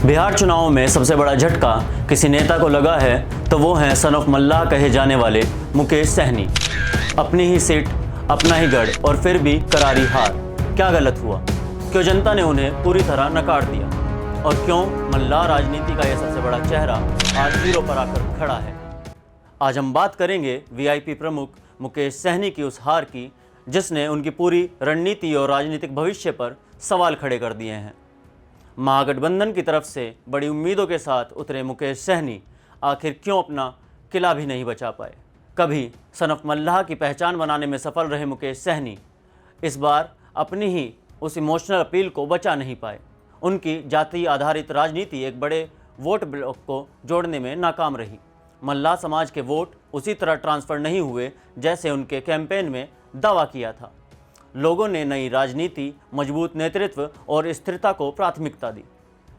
बिहार चुनाव में सबसे बड़ा झटका किसी नेता को लगा है तो वो हैं सन ऑफ मल्लाह कहे जाने वाले मुकेश सहनी। अपनी ही सीट, अपना ही गढ़ और फिर भी करारी हार। क्या गलत हुआ? क्यों जनता ने उन्हें पूरी तरह नकार दिया? और क्यों मल्लाह राजनीति का यह सबसे बड़ा चेहरा आज जीरो पर आकर खड़ा है? आज हम बात करेंगे वीआईपी प्रमुख मुकेश सहनी की उस हार की जिसने उनकी पूरी रणनीति और राजनीतिक भविष्य पर सवाल खड़े कर दिए हैं। महागठबंधन की तरफ से बड़ी उम्मीदों के साथ उतरे मुकेश सहनी आखिर क्यों अपना किला भी नहीं बचा पाए? कभी सन ऑफ मल्लाह की पहचान बनाने में सफल रहे मुकेश सहनी इस बार अपनी ही उस इमोशनल अपील को बचा नहीं पाए। उनकी जाति आधारित राजनीति एक बड़े वोट ब्लॉक को जोड़ने में नाकाम रही। मल्लाह समाज के वोट उसी तरह ट्रांसफ़र नहीं हुए जैसे उनके कैंपेन में दावा किया था। लोगों ने नई राजनीति, मजबूत नेतृत्व और स्थिरता को प्राथमिकता दी।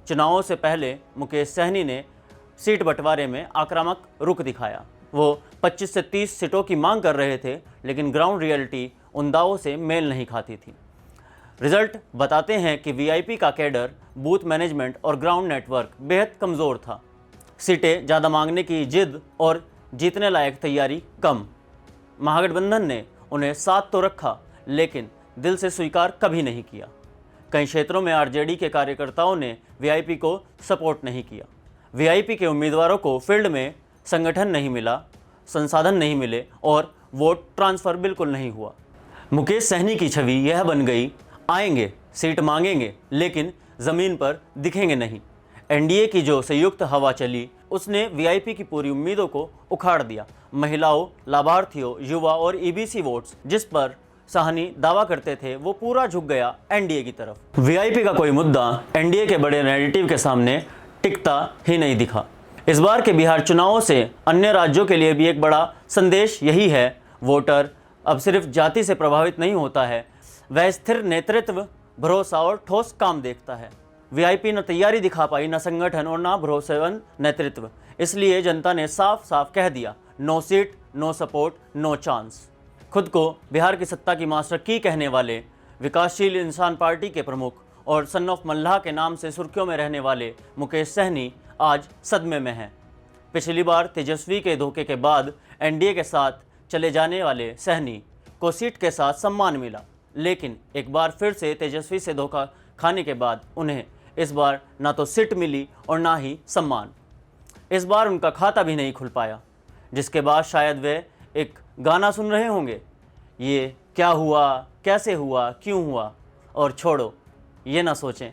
चुनावों से पहले मुकेश सहनी ने सीट बंटवारे में आक्रामक रुख दिखाया। वो 25 से 30 सीटों की मांग कर रहे थे, लेकिन ग्राउंड रियलिटी उन दावों से मेल नहीं खाती थी। रिजल्ट बताते हैं कि वीआईपी का कैडर, बूथ मैनेजमेंट और ग्राउंड नेटवर्क बेहद कमज़ोर था। सीटें ज़्यादा मांगने की जिद और जीतने लायक तैयारी कम। महागठबंधन ने उन्हें साथ तो रखा, लेकिन दिल से स्वीकार कभी नहीं किया। कई क्षेत्रों में आरजेडी के कार्यकर्ताओं ने वीआईपी को सपोर्ट नहीं किया। वीआईपी के उम्मीदवारों को फील्ड में संगठन नहीं मिला, संसाधन नहीं मिले और वोट ट्रांसफ़र बिल्कुल नहीं हुआ। मुकेश सहनी की छवि यह बन गई, आएंगे, सीट मांगेंगे, लेकिन ज़मीन पर दिखेंगे नहीं। एनडीए की जो संयुक्त हवा चली उसने वीआईपी की पूरी उम्मीदों को उखाड़ दिया। महिलाओं, लाभार्थियों, युवा और ईबीसी वोट्स जिस पर सहनी दावा करते थे वो पूरा झुक गया एनडीए की तरफ। वीआईपी का कोई मुद्दा एनडीए के बड़े नैरेटिव के सामने टिकता ही नहीं दिखा। इस बार के बिहार चुनावों से अन्य राज्यों के लिए भी एक बड़ा संदेश यही है, वोटर अब सिर्फ जाति से प्रभावित नहीं होता है, वह स्थिर नेतृत्व, भरोसा और ठोस काम देखता है। वीआईपी न तैयारी दिखा पाई, न संगठन और न भरोसेमंद नेतृत्व। इसलिए जनता ने साफ साफ कह दिया, no seat, no support, no chance. खुद को बिहार की सत्ता की मास्टर की कहने वाले विकासशील इंसान पार्टी के प्रमुख और सन ऑफ मल्लाह के नाम से सुर्खियों में रहने वाले मुकेश सहनी आज सदमे में हैं। पिछली बार तेजस्वी के धोखे के बाद एनडीए के साथ चले जाने वाले सहनी को सीट के साथ सम्मान मिला, लेकिन एक बार फिर से तेजस्वी से धोखा खाने के बाद उन्हें इस बार ना तो सीट मिली और ना ही सम्मान। इस बार उनका खाता भी नहीं खुल पाया, जिसके बाद शायद वे एक गाना सुन रहे होंगे, ये क्या हुआ, कैसे हुआ, क्यों हुआ, और छोड़ो ये ना सोचें।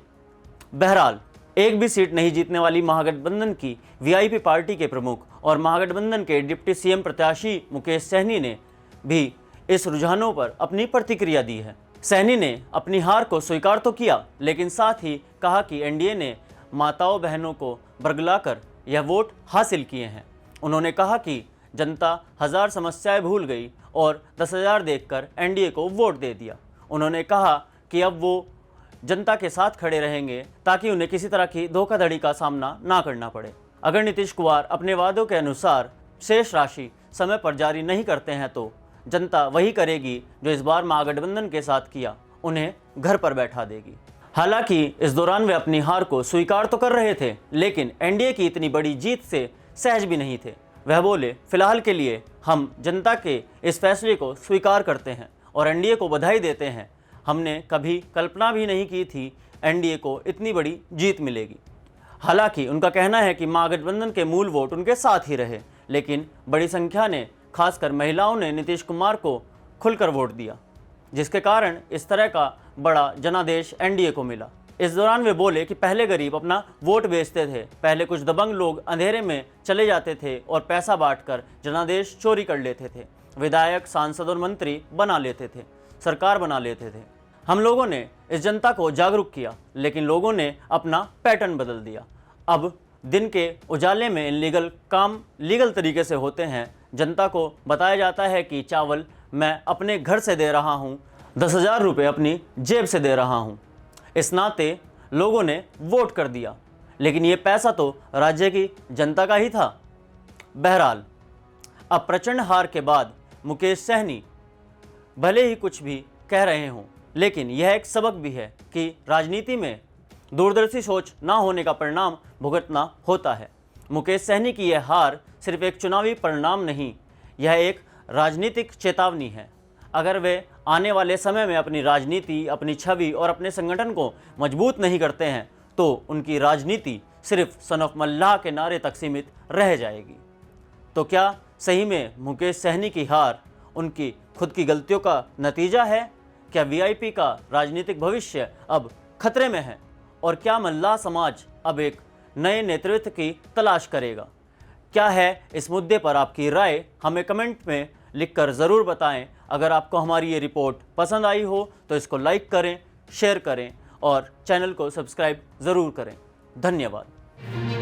बहरहाल एक भी सीट नहीं जीतने वाली महागठबंधन की वीआईपी पार्टी के प्रमुख और महागठबंधन के डिप्टी सीएम प्रत्याशी मुकेश सहनी ने भी इस रुझानों पर अपनी प्रतिक्रिया दी है। सहनी ने अपनी हार को स्वीकार तो किया, लेकिन साथ ही कहा कि एनडीए ने माताओं बहनों को बरगलाकर यह वोट हासिल किए हैं। उन्होंने कहा कि जनता 1000 समस्याएं भूल गई और 10,000 देखकर एनडीए को वोट दे दिया। उन्होंने कहा कि अब वो जनता के साथ खड़े रहेंगे ताकि उन्हें किसी तरह की धोखाधड़ी का सामना ना करना पड़े। अगर नीतीश कुमार अपने वादों के अनुसार शेष राशि समय पर जारी नहीं करते हैं तो जनता वही करेगी जो इस बार महागठबंधन के साथ किया, उन्हें घर पर बैठा देगी। हालांकि इस दौरान वे अपनी हार को स्वीकार तो कर रहे थे, लेकिन एनडीए की इतनी बड़ी जीत से सहज भी नहीं थे। वह बोले, फिलहाल के लिए हम जनता के इस फैसले को स्वीकार करते हैं और एनडीए को बधाई देते हैं। हमने कभी कल्पना भी नहीं की थी एनडीए को इतनी बड़ी जीत मिलेगी। हालांकि उनका कहना है कि महागठबंधन के मूल वोट उनके साथ ही रहे, लेकिन बड़ी संख्या ने, खासकर महिलाओं ने नीतीश कुमार को खुलकर वोट दिया, जिसके कारण इस तरह का बड़ा जनादेश एनडीए को मिला। इस दौरान वे बोले कि पहले गरीब अपना वोट बेचते थे, पहले कुछ दबंग लोग अंधेरे में चले जाते थे और पैसा बांटकर जनादेश चोरी कर लेते थे, विधायक, सांसद और मंत्री बना लेते थे, सरकार बना लेते थे। हम लोगों ने इस जनता को जागरूक किया, लेकिन लोगों ने अपना पैटर्न बदल दिया। अब दिन के उजाले में इलीगल काम लीगल तरीके से होते हैं। जनता को बताया जाता है कि चावल मैं अपने घर से दे रहा हूँ, 10,000 रुपये अपनी जेब से दे रहा हूँ। इस नाते लोगों ने वोट कर दिया, लेकिन ये पैसा तो राज्य की जनता का ही था। बहरहाल अब प्रचंड हार के बाद मुकेश सहनी भले ही कुछ भी कह रहे हों, लेकिन यह एक सबक भी है कि राजनीति में दूरदर्शी सोच ना होने का परिणाम भुगतना होता है। मुकेश सहनी की यह हार सिर्फ एक चुनावी परिणाम नहीं, यह एक राजनीतिक चेतावनी है। अगर वे आने वाले समय में अपनी राजनीति, अपनी छवि और अपने संगठन को मजबूत नहीं करते हैं तो उनकी राजनीति सिर्फ सन ऑफ मल्लाह के नारे तक सीमित रह जाएगी। तो क्या सही में मुकेश सहनी की हार उनकी खुद की गलतियों का नतीजा है? क्या वीआईपी का राजनीतिक भविष्य अब खतरे में है? और क्या मल्लाह समाज अब एक नए नेतृत्व की तलाश करेगा? क्या है इस मुद्दे पर आपकी राय? हमें कमेंट में लिखकर ज़रूर बताएं। अगर आपको हमारी ये रिपोर्ट पसंद आई हो तो इसको लाइक करें, शेयर करें और चैनल को सब्सक्राइब ज़रूर करें। धन्यवाद।